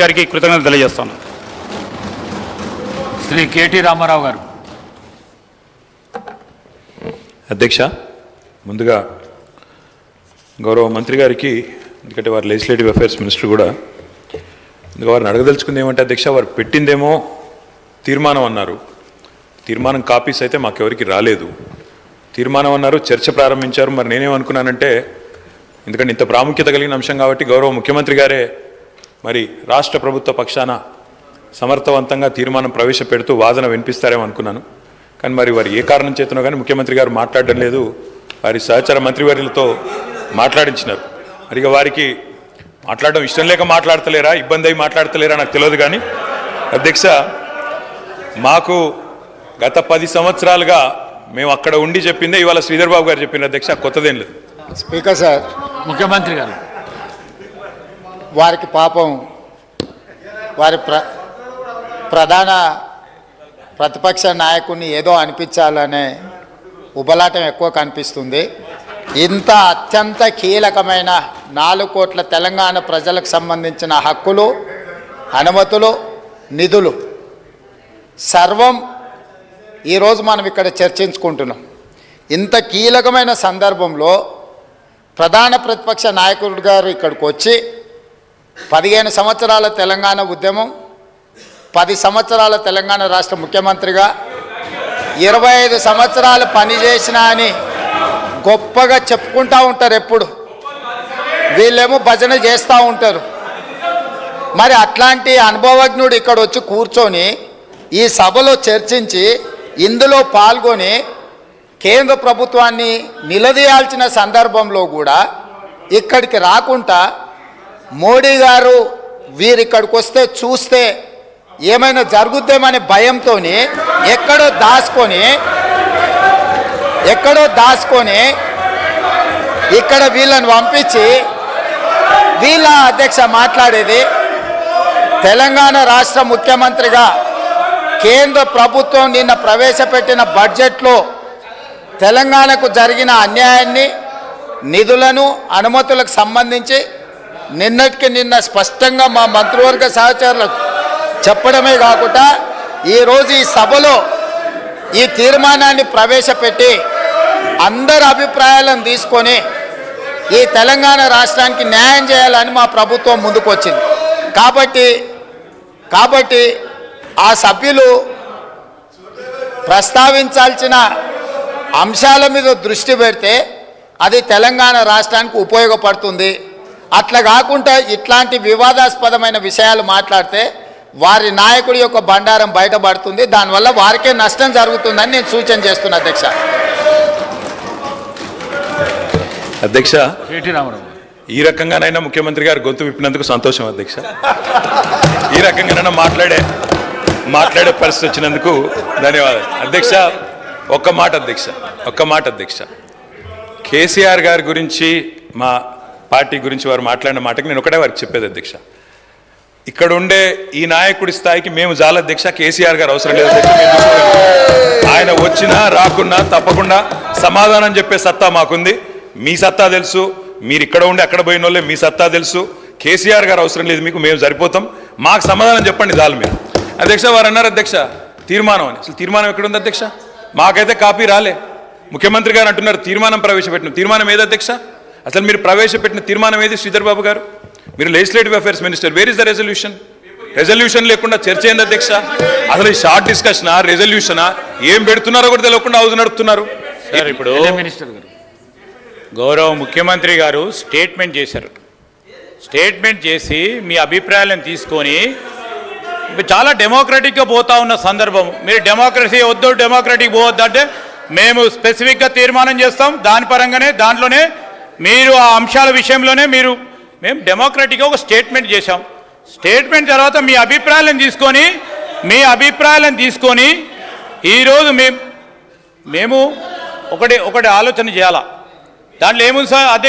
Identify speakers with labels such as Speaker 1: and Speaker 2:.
Speaker 1: గారికి కృతజ్ఞతలు తెలియజేస్తాను.
Speaker 2: శ్రీ కేటీ రామారావు గారు.
Speaker 3: అధ్యక్ష, ముందుగా గౌరవ మంత్రి గారికి, ఎందుకంటే వారు లెజిస్లేటివ్ అఫైర్స్ మినిస్టర్ కూడా, వారిని అడగదలుచుకుంది ఏమంటే అధ్యక్ష, వారు పెట్టిందేమో తీర్మానం అన్నారు. తీర్మానం కాపీస్ అయితే మాకెవరికి రాలేదు. తీర్మానం అన్నారు, చర్చ ప్రారంభించారు. మరి నేనేమనుకున్నానంటే, ఎందుకంటే ఇంత ప్రాముఖ్యత కలిగిన అంశం కాబట్టి గౌరవ ముఖ్యమంత్రి గారే మరి రాష్ట్ర ప్రభుత్వ పక్షాన సమర్థవంతంగా తీర్మానం ప్రవేశపెడుతూ వాదన వినిపిస్తారేమో అనుకున్నాను. కానీ మరి వారు ఏ కారణం చేతనో కానీ ముఖ్యమంత్రి గారు మాట్లాడడం లేదు. వారి సహచర మంత్రివర్యులతో మాట్లాడించినారు. మరి వారికి మాట్లాడడం ఇష్టం లేక మాట్లాడతలేరా, ఇబ్బంది అయి మాట్లాడతలేరా నాకు తెలియదు. కానీ అధ్యక్ష, మాకు గత 10 సంవత్సరాలుగా మేము అక్కడ ఉండి చెప్పిందే ఇవాళ శ్రీధర్ బాబు గారు చెప్పిన అధ్యక్ష, కొత్తదేం లేదు.
Speaker 4: స్పీకర్ సార్,
Speaker 2: ముఖ్యమంత్రి గారు
Speaker 4: వారికి పాపం వారి ప్రధాన ప్రతిపక్ష నాయకుడిని ఏదో అనిపించాలనే ఉబలాటం ఎక్కువ కనిపిస్తుంది. ఇంత అత్యంత కీలకమైన 4 కోట్ల తెలంగాణ ప్రజలకు సంబంధించిన హక్కులు, అనుమతులు, నిధులు సర్వం ఈరోజు మనం ఇక్కడ చర్చించుకుంటున్నాం. ఇంత కీలకమైన సందర్భంలో ప్రధాన ప్రతిపక్ష నాయకుడు గారు ఇక్కడికి వచ్చి 15 సంవత్సరాల తెలంగాణ ఉద్యమం, 10 సంవత్సరాల తెలంగాణ రాష్ట్ర ముఖ్యమంత్రిగా 25 సంవత్సరాలు పనిచేసినా అని గొప్పగా చెప్పుకుంటూ ఉంటారు. ఎప్పుడు వీళ్ళేమో భజన చేస్తూ ఉంటారు. మరి అట్లాంటి అనుభవజ్ఞుడు ఇక్కడ వచ్చి కూర్చొని ఈ సభలో చర్చించి ఇందులో పాల్గొని కేంద్ర ప్రభుత్వాన్ని నిలదీయాల్సిన సందర్భంలో కూడా ఇక్కడికి రాకుండా మోడీ గారు వీరిక్కడికి వస్తే చూస్తే ఏమైనా జరుగుద్దేమనే భయంతో ఎక్కడో దాచుకొని ఇక్కడ వీళ్ళని పంపించి వీళ్ళ అధ్యక్ష మాట్లాడేది. తెలంగాణ రాష్ట్ర ముఖ్యమంత్రిగా కేంద్ర ప్రభుత్వం నిన్న ప్రవేశపెట్టిన బడ్జెట్లో తెలంగాణకు జరిగిన అన్యాయాన్ని, నిధులను, అనుమతులకు సంబంధించి నిన్నటికి నిన్న స్పష్టంగా మా మంత్రివర్గ సహచరులకు చెప్పడమే కాకుండా ఈరోజు ఈ సభలో ఈ తీర్మానాన్ని ప్రవేశపెట్టి అందరి అభిప్రాయాలను తీసుకొని ఈ తెలంగాణ రాష్ట్రానికి న్యాయం చేయాలని మా ప్రభుత్వం ముందుకు వచ్చింది. కాబట్టి ఆ సభ్యులు ప్రస్తావించాల్సిన అంశాల మీద దృష్టి పెడితే అది తెలంగాణ రాష్ట్రానికి ఉపయోగపడుతుంది. అట్లా కాకుండా ఇట్లాంటి వివాదాస్పదమైన విషయాలు మాట్లాడితే వారి నాయకుడి యొక్క బండారం బయటపడుతుంది. దానివల్ల వారికే నష్టం జరుగుతుందని నేను సూచన చేస్తున్నా అధ్యక్ష.
Speaker 3: అధ్యక్ష,
Speaker 2: కేటీ రామారావు,
Speaker 3: ఈ రకంగానైనా ముఖ్యమంత్రి గారు గొంతు విప్పినందుకు సంతోషం అధ్యక్ష. ఈ రకంగానైనా మాట్లాడే పరిస్థితి వచ్చినందుకు ధన్యవాదాలు అధ్యక్ష. ఒక్క మాట అధ్యక్ష, కేసీఆర్ గారి గురించి, మా పార్టీ గురించి వారు మాట్లాడిన మాటకి నేను ఒకటే వారికి చెప్పేది అధ్యక్ష, ఇక్కడ ఉండే ఈ నాయకుడి స్థాయికి మేము చాలా అధ్యక్ష. కేసీఆర్ గారు అవసరం లేదు అధ్యక్ష. ఆయన వచ్చినా రాకున్నా తప్పకుండా సమాధానం చెప్పే సత్తా మాకుంది. మీ సత్తా తెలుసు, మీరు ఇక్కడ ఉండి అక్కడ పోయిన వాళ్ళే, మీ సత్తా తెలుసు. కేసీఆర్ గారు అవసరం లేదు మీకు, మేము సరిపోతాం. మాకు సమాధానం చెప్పండి చాలు మీరు అధ్యక్ష. వారు అన్నారు అధ్యక్ష తీర్మానం అని. అసలు తీర్మానం ఎక్కడుంది అధ్యక్ష? మాకైతే కాపీ రాలే. ముఖ్యమంత్రి గారు అంటున్నారు తీర్మానం ప్రవేశపెట్టిన. తీర్మానం ఏది అధ్యక్ష? అసలు మీరు ప్రవేశపెట్టిన తీర్మానం ఏది శ్రీధర్ బాబు గారు? మీరు legislative affairs minister, where is the resolution లేకుండా చర్చ ఏంది అధ్యక్ష? అసలు షార్ట్ డిస్కషనా, రెజల్యూషనా, ఏం పెడుతున్నారో కూడా తెలియకుండా హౌస్ నడుపుతున్నారు.
Speaker 1: ఇప్పుడు
Speaker 2: మినిస్టర్ గారు,
Speaker 1: గౌరవ ముఖ్యమంత్రి గారు స్టేట్మెంట్ చేశారు. స్టేట్మెంట్ చేసి మీ అభిప్రాయాలను తీసుకొని చాలా డెమోక్రటిక్గా పోతా ఉన్న సందర్భం, మీరు డెమోక్రసీ వద్దు, డెమోక్రటిక్ పోవద్దు అంటే మేము స్పెసిఫిక్గా తీర్మానం చేస్తాం. దాని పరంగానే దాంట్లోనే మీరు ఆ అంశాల విషయంలోనే మేము డెమోక్రటిక్గా ఒక స్టేట్మెంట్ చేశాం. స్టేట్మెంట్ తర్వాత మీ అభిప్రాయాలను తీసుకొని ఈరోజు మేము ఒకటి ఆలోచన చేయాలా. దాంట్లో ఏముంది సార్ అధ్యక్ష?